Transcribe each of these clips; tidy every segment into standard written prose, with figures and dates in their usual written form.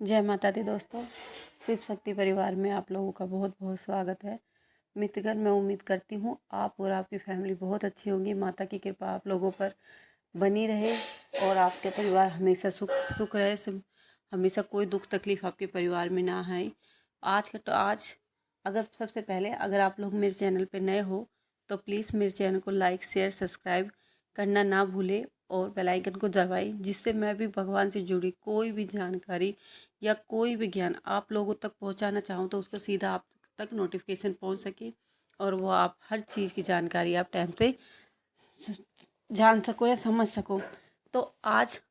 जय माता दी दोस्तों। शिव शक्ति परिवार में आप लोगों का बहुत बहुत स्वागत है। मित्रगण, मैं उम्मीद करती हूँ आप और आपकी फैमिली बहुत अच्छी होंगी। माता की कृपा आप लोगों पर बनी रहे और आपके परिवार हमेशा सुख सुख रहे। हमेशा कोई दुख तकलीफ आपके परिवार में ना आए। आज अगर सबसे पहले अगर आप लोग मेरे चैनल पर नए हो तो प्लीज़ मेरे चैनल को लाइक शेयर सब्सक्राइब करना ना भूलें और बेल आइकन को दबाएं, जिससे मैं भी भगवान से जुड़ी कोई भी जानकारी या कोई भी ज्ञान आप लोगों तक पहुंचाना चाहूँ तो उसको सीधा आप तक नोटिफिकेशन पहुंच सके और वो आप हर चीज़ की जानकारी आप टाइम से जान सको या समझ सको। तो आज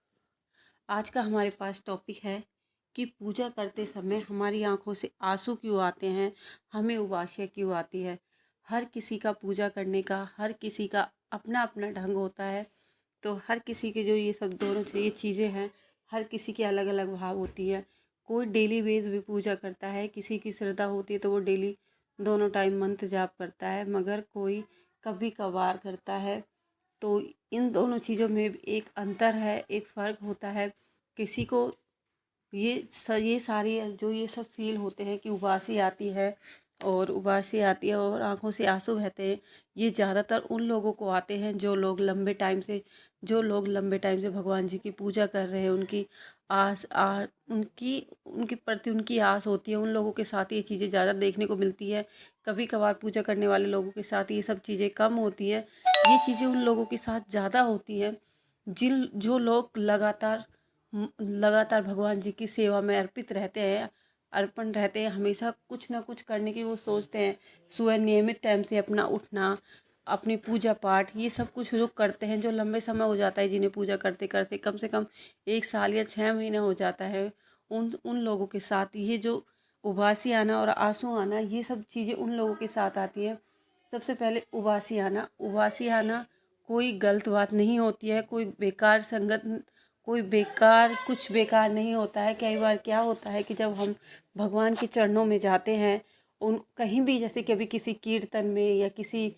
आज का हमारे पास टॉपिक है कि पूजा करते समय हमारी आंखों से आंसू क्यों आते हैं, हमें उबासियाँ क्यों आती है। हर किसी का पूजा करने का, हर किसी का अपना अपना ढंग होता है। तो हर किसी के जो ये सब दोनों ये चीज़ें हैं, हर किसी की अलग अलग भाव होती है। कोई डेली बेस भी पूजा करता है, किसी की श्रद्धा होती है तो वो डेली दोनों टाइम मंत्र जाप करता है, मगर कोई कभी कभार करता है। तो इन दोनों चीज़ों में एक अंतर है, एक फ़र्क होता है। किसी को ये सारी जो ये सब फील होते हैं कि उबासी आती है और आंखों से आंसू बहते हैं, ये ज़्यादातर उन लोगों को आते हैं जो लोग लंबे टाइम से भगवान जी की पूजा कर रहे हैं। उनकी आस आ उनकी उनके प्रति उनकी आस होती है। उन लोगों के साथ ये चीज़ें ज़्यादा देखने को मिलती है। कभी कभार पूजा करने वाले लोगों के साथ ये सब चीज़ें कम होती है। ये चीज़ें उन लोगों के साथ ज़्यादा होती हैं जो लोग लगातार भगवान जी की सेवा में अर्पण रहते हैं। हमेशा कुछ ना कुछ करने की वो सोचते हैं। सुबह नियमित टाइम से अपना उठना, अपनी पूजा पाठ, ये सब कुछ जो करते हैं, जो लंबे समय हो जाता है जिन्हें पूजा करते करते कम से कम 1 साल या 6 महीने हो जाता है, उन उन लोगों के साथ ये जो उबासी आना और आंसू आना, ये सब चीज़ें उन लोगों के साथ आती हैं। सबसे पहले उबासी आना कोई गलत बात नहीं होती है। कुछ बेकार नहीं होता है। कई बार क्या होता है कि जब हम भगवान के चरणों में जाते हैं, उन कहीं भी, जैसे कभी किसी कीर्तन में या किसी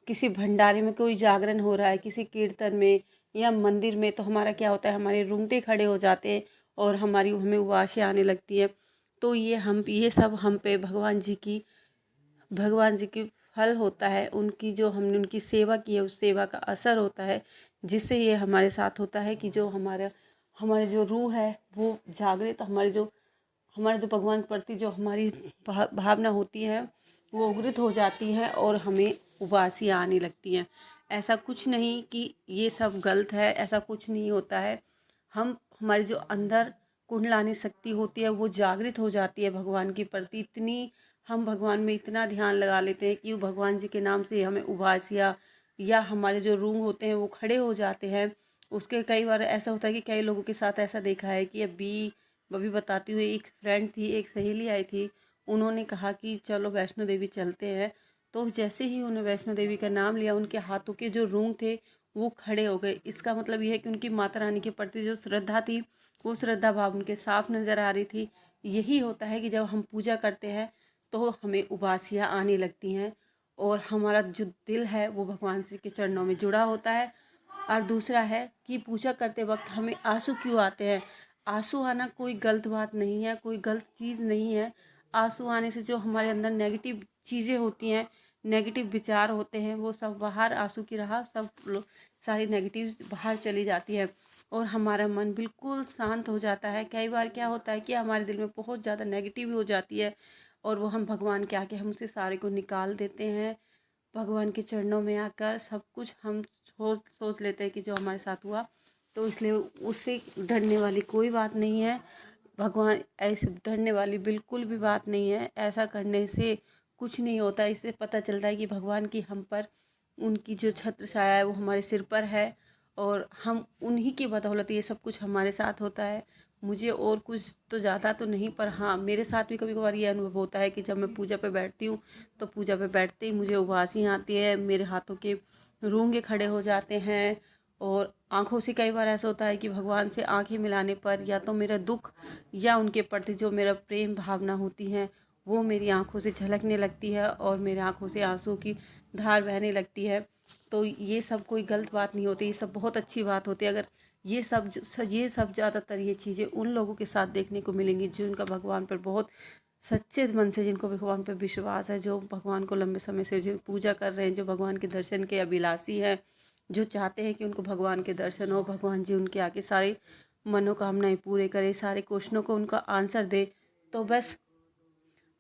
किसी भंडारे में कोई जागरण हो रहा है, किसी कीर्तन में या मंदिर में, तो हमारा क्या होता है, हमारे रूंगटे खड़े हो जाते हैं और हमें उबासी आने लगती है। तो ये सब हम पे भगवान जी की फल होता है। उनकी जो हमने उनकी सेवा की है, उस सेवा का असर होता है, जिससे ये हमारे साथ होता है कि जो हमारे जो रूह है वो जागृत, हमारे जो भगवान के प्रति जो हमारी भावना होती है वो उग्रित हो जाती है और हमें उबासियाँ आने लगती हैं। ऐसा कुछ नहीं कि ये सब गलत है, ऐसा कुछ नहीं होता है। हमारी जो अंदर कुंडलानी शक्ति होती है वो जागृत हो जाती है भगवान के प्रति। हम भगवान में इतना ध्यान लगा लेते हैं कि भगवान जी के नाम से हमें उबासियाँ या हमारे जो रूंग होते हैं वो खड़े हो जाते हैं। उसके कई बार ऐसा होता है कि कई लोगों के साथ ऐसा देखा है कि अभी बताती हुई एक फ्रेंड थी, एक सहेली आई थी, उन्होंने कहा कि चलो वैष्णो देवी चलते हैं। तो जैसे ही उन्होंने वैष्णो देवी का नाम लिया, उनके हाथों के जो रूंग थे वो खड़े हो गए। इसका मतलब ये है कि उनकी माता रानी के प्रति जो श्रद्धा थी, वो श्रद्धा भाव उनके साफ नज़र आ रही थी। यही होता है कि जब हम पूजा करते हैं तो हमें उबासियाँ आने लगती हैं और हमारा जो दिल है वो भगवान श्री के चरणों में जुड़ा होता है। और दूसरा है कि पूजा करते वक्त हमें आंसू क्यों आते हैं। आंसू आना कोई गलत बात नहीं है, कोई गलत चीज़ नहीं है। आंसू आने से जो हमारे अंदर नेगेटिव चीज़ें होती हैं, नेगेटिव विचार होते हैं, वो सब बाहर, आंसू की राह सारी नेगेटिव बाहर चली जाती है और हमारा मन बिल्कुल शांत हो जाता है। कई बार क्या होता है कि हमारे दिल में बहुत ज़्यादा नेगेटिव हो जाती है और वो हम भगवान के आके हम उसे सारे को निकाल देते हैं। भगवान के चरणों में आकर सब कुछ हम सोच लेते हैं कि जो हमारे साथ हुआ, तो इसलिए उससे डरने वाली कोई बात नहीं है। भगवान ऐसे डरने वाली बिल्कुल भी बात नहीं है। ऐसा करने से कुछ नहीं होता। इससे पता चलता है कि भगवान की हम पर उनकी जो छत्र छाया है वो हमारे सिर पर है और हम उन्हीं की बदौलत ये सब कुछ हमारे साथ होता है। मुझे और कुछ तो ज़्यादा तो नहीं, पर हाँ, मेरे साथ भी कभी कभार ये अनुभव होता है कि जब मैं पूजा पे बैठती हूँ तो पूजा पे बैठते ही मुझे उबासी आती है, मेरे हाथों के रूंगे खड़े हो जाते हैं और आँखों से कई बार ऐसा होता है कि भगवान से आंखें मिलाने पर या तो मेरा दुख या उनके प्रति जो मेरा प्रेम भावना होती है वो मेरी आँखों से झलकने लगती है और मेरी आँखों से आंसू की धार बहने लगती है। तो ये सब कोई गलत बात नहीं होती, ये सब बहुत अच्छी बात होती है। अगर ये सब ज़्यादातर ये चीज़ें उन लोगों के साथ देखने को मिलेंगी जिनका भगवान पर बहुत सच्चे मन से, जिनको भगवान पर विश्वास है, जो भगवान को लंबे समय से जो पूजा कर रहे हैं, जो भगवान के दर्शन के अभिलाषी हैं, जो चाहते हैं कि उनको भगवान के दर्शन हो, भगवान जी उनके आगे सारी मनोकामनाएं पूरे करे, सारे क्वेश्चनों को उनका आंसर दे। तो बस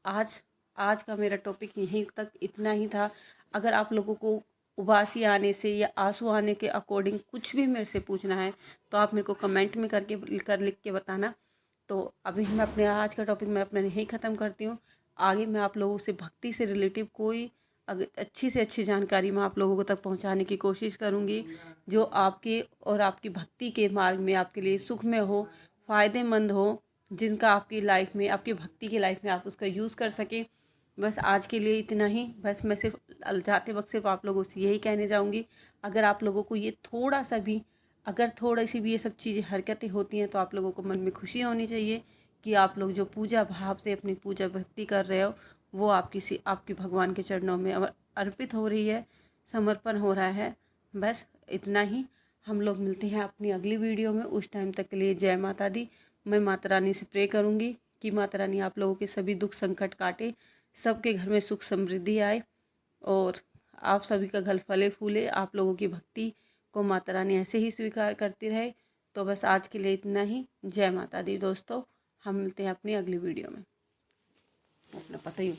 आज आज का मेरा टॉपिक यहीं तक इतना ही था। अगर आप लोगों को उबासी आने से या आंसू आने के अकॉर्डिंग कुछ भी मेरे से पूछना है तो आप मेरे को कमेंट में लिख के बताना। तो अभी मैं अपने आज का टॉपिक मैं अपना यहीं ख़त्म करती हूँ। आगे मैं आप लोगों से भक्ति से रिलेटिव कोई अगर अच्छी से अच्छी जानकारी मैं आप लोगों को तक पहुँचाने की कोशिश करूँगी, जो आपके और आपकी भक्ति के मार्ग में आपके लिए सुख में हो, फ़ायदेमंद हो, जिनका आपकी लाइफ में, आपकी भक्ति की लाइफ में आप उसका यूज़ कर सकें। बस आज के लिए इतना ही। बस मैं सिर्फ जाते वक्त सिर्फ आप लोगों से यही कहने जाऊँगी, अगर आप लोगों को ये थोड़ा सा भी, अगर थोड़ी सी भी ये सब चीज़ें हरकतें होती हैं तो आप लोगों को मन में खुशी होनी चाहिए कि आप लोग जो पूजा भाव से अपनी पूजा भक्ति कर रहे हो वो आपकी भगवान के चरणों में अर्पित हो रही है, समर्पण हो रहा है। बस इतना ही। हम लोग मिलते हैं अपनी अगली वीडियो में। उस टाइम तक के लिए जय माता दी। मैं माता रानी से प्रे करूँगी कि माता रानी आप लोगों के सभी दुख संकट काटे, सबके घर में सुख समृद्धि आए और आप सभी का घर फले फूले, आप लोगों की भक्ति को माता रानी ऐसे ही स्वीकार करती रहे। तो बस आज के लिए इतना ही। जय माता दी दोस्तों। हम मिलते हैं अपनी अगली वीडियो में। अपना पता ही